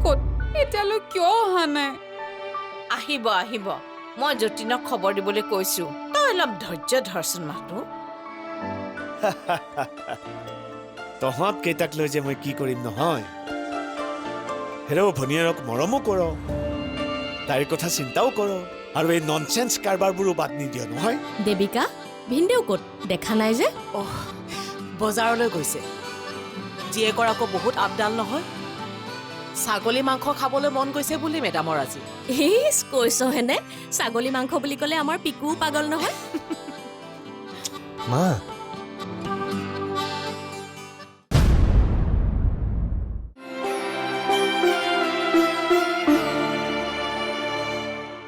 ক'ত এতিয়ালৈ কিয় অহা নাই? আহিব আহিব মই যতীনক খবৰ দিবলৈ কৈছো তই অলপ ধৈৰ্য ধৰচোন মাহটো তহঁত কেইটাক লৈ যে মই কি কৰিম নহয় হেৰৌ ভনীয়েৰক মৰমো কৰ তাইৰ কথা চিন্তাও কৰ আৰু এই ননচেন্স কাৰবাৰবোৰো বাদ নিদিয় নহয় দেবিকা ভিনদেউ ক'ত দেখা নাই যে বজাৰলৈ গৈছে জীয়েকৰ আকৌ বহুত আপডাল নহয় ছাগলী মাংস খাবলৈ মন গৈছে বুলি মেডামৰ আজি ইছ কৈছহেনে ছাগলী মাংস বুলি ক'লে আমাৰ পিকুও পাগল নহয় মা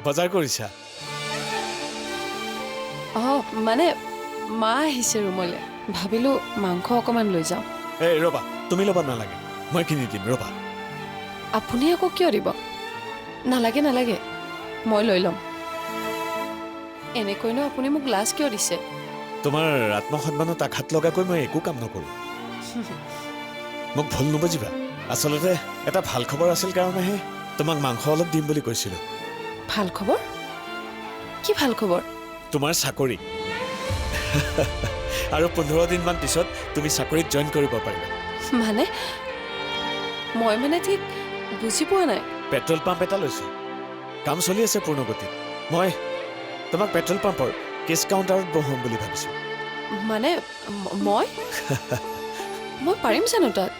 বজাৰ কৰিছা মানে মা আহিছে ৰুমলৈ ভাবিলোঁ মাংস অকণমান লৈ যাওঁ। এই ৰবা তুমি ল'ব নালাগে মই কিনি দিম ৰবা আপুনি আকৌ কিয় দিব? নালাগে নালাগে মই লৈ ল'ম। এনেকৈনো আপুনি মোক লাজ কিয় দিছে? তোমাৰ আত্মসন্মানত আঘাত লগাকৈ মই একো কাম নকৰোঁ মোক ভুল নুবুজিবা আচলতে এটা ভাল খবৰ আছিল কাৰণেহে তোমাক মাংস অলপ দিম বুলি কৈছিলোঁ ভাল খবৰ? কি ভাল খবৰ? তোমাৰ চাকৰি আৰু 15 দিনমান পিছত তুমি চাকৰিত জইন কৰিব পাৰিবা মানে মই মানে ঠিক বুজি পোৱা নাই। পেট্ৰল পাম্প এটা লৈছোঁ কাম চলি আছে পূৰ্ণগতিত মই তোমাক পেট্ৰল পাম্পৰ কেছ কাউণ্টাৰত বহাম বুলি ভাবিছোঁ মানে মই মই পাৰিম জানো তাত?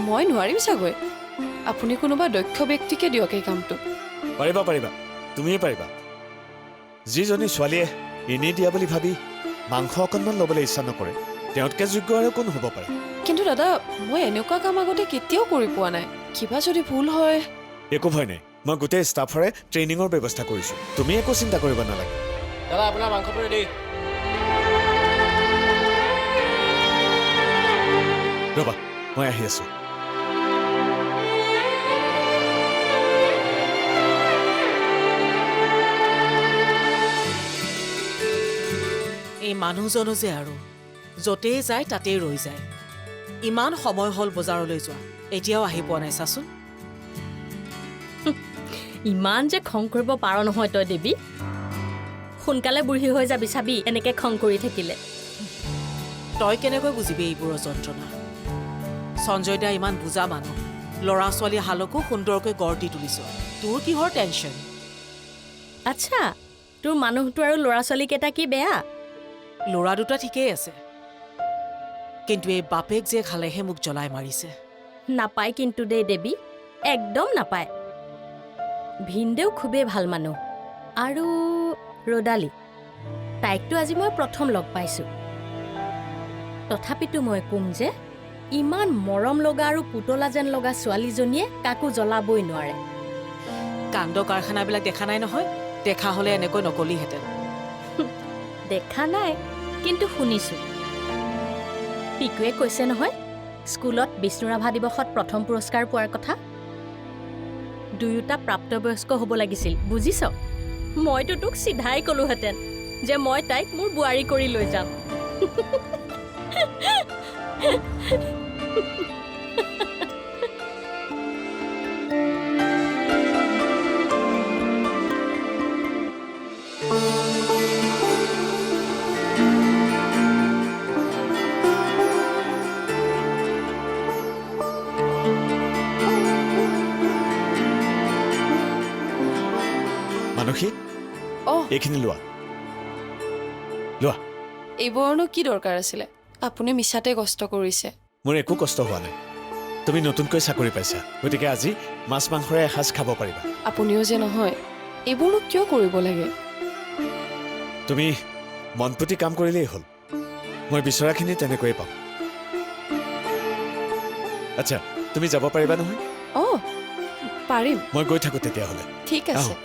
মই নোৱাৰিম চাগৈ। আপুনি কোনোবা দক্ষ ব্যক্তিকে দিয়ক এই কামটো। পাৰিবা পাৰিবা তুমিয়ে পাৰিবা যিজনী ছোৱালীয়ে এনেই দিয়া বুলি ভাবি মাংস অকণমান ল'বলৈ ইচ্ছা নকৰে তেওঁতকৈ যোগ্য আৰু কোন হ'ব পাৰে কিন্তু দাদা মই এনেকুৱা কাম আগতে কেতিয়াও কৰি পোৱা নাই কিবা যদি ভুল হয় একো ভয় নাই মই গোটেই ষ্টাফৰে ট্ৰেইনিঙৰ ব্যৱস্থা কৰিছোঁ তুমি একো চিন্তা কৰিব নালাগে দাদা আপোনাৰ মাংসটো ৰেডি ৰ'বা মই আহি আছোঁ এই মানুহজনো যে আৰু য'তেই যায় তাতেই ৰৈ যায় ইমান সময় হ'ল বজাৰলৈ যোৱা এতিয়াও আহি পোৱা নাই চাচোন ইমান যে খং কৰিব পাৰ নহয় তই দেৱী সোনকালে বুঢ়ী হৈ যাবি চাবি এনেকে খং কৰি থাকিলে তই কেনেকৈ বুজিবি এইবোৰৰ যন্ত্ৰণা সঞ্জয় দা ইমান বুজা মানুহ ল'ৰা ছোৱালী হালকো সুন্দৰকৈ গঢ় দি তুলিছ তোৰ কিহৰ টেনশ্যন আচ্ছা তোৰ মানুহটো আৰু ল'ৰা ছোৱালীকেইটা কি বেয়া ল'ৰা দুটা ঠিকেই আছে কিন্তু এই বাপেক যে খালেহে মোক জ্বলাই মাৰিছে নাপায় কিন্তু দেই দেৱী একদম নাপায় ভিনদেউ খুবেই ভাল মানুহ আৰু ৰদালি তাইকতো আজি মই প্ৰথম লগ পাইছোঁ তথাপিতো মই ক'ম যে ইমান মৰম লগা আৰু পুতলা যেন লগা ছোৱালীজনীয়ে কাকো জ্বলাবই নোৱাৰে কাণ্ড কাৰখানাবিলাক দেখা নাই নহয় দেখা হ'লে এনেকৈ নকলিহেঁতেন দেখা নাই কিন্তু শুনিছোঁ পিকুৱে কৈছে নহয় স্কুলত বিষ্ণুৰাভা দিৱসত প্ৰথম পুৰস্কাৰ পোৱাৰ কথা দুয়োটা প্ৰাপ্তবয়স্ক হ'ব লাগিছিল বুজিছ মইতো তোক চিধাই ক'লোহেঁতেন যে মই তাইক মোৰ বোৱাৰী কৰি লৈ যাম মানসী এইখিনি লোৱা লোৱা এইবোৰনো কি দৰকাৰ আছিলে আপুনি মিছাতে কষ্ট কৰিছে মোৰ একো কষ্ট হোৱা নাই তুমি নতুনকৈ চাকৰি পাইছা গতিকে আজি মাছ মাংসৰে এসাঁজ খাব পাৰিবা আপুনিও যে নহয় এইবোৰনো কিয় কৰিব লাগে তুমি মন পুতি কাম কৰিলেই হ'ল মই বিচৰাখিনি তেনেকৈয়ে পাম আচ্ছা তুমি যাব পাৰিবা নহয় পাৰিম মই গৈ থাকোঁ তেতিয়াহ'লে ঠিক আছে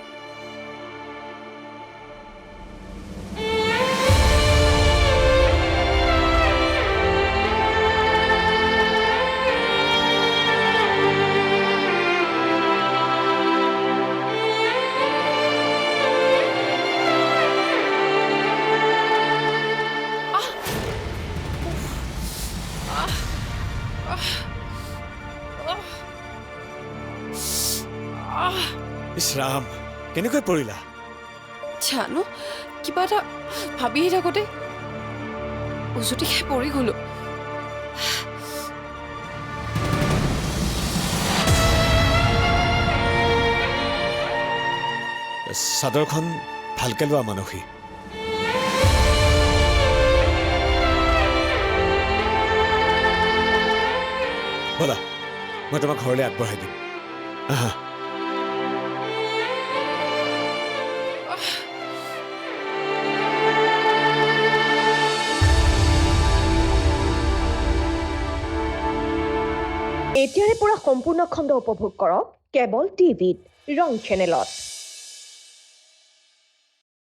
ইছ ৰাম কেনেকৈ পৰিলা জানো কিবা এটা ভাবিয়ে থাকোঁতে উজুতি খাই পৰি গ'লো চাদৰখন ভালকে লোৱা মানসী ব'লা মই তোমাক ঘৰলৈ আগবঢ়াই দিম আহা এতিয়াৰে পৰা সম্পূৰ্ণ খণ্ড উপভোগ কৰক কেবল টিভিত ৰং চেনেলত।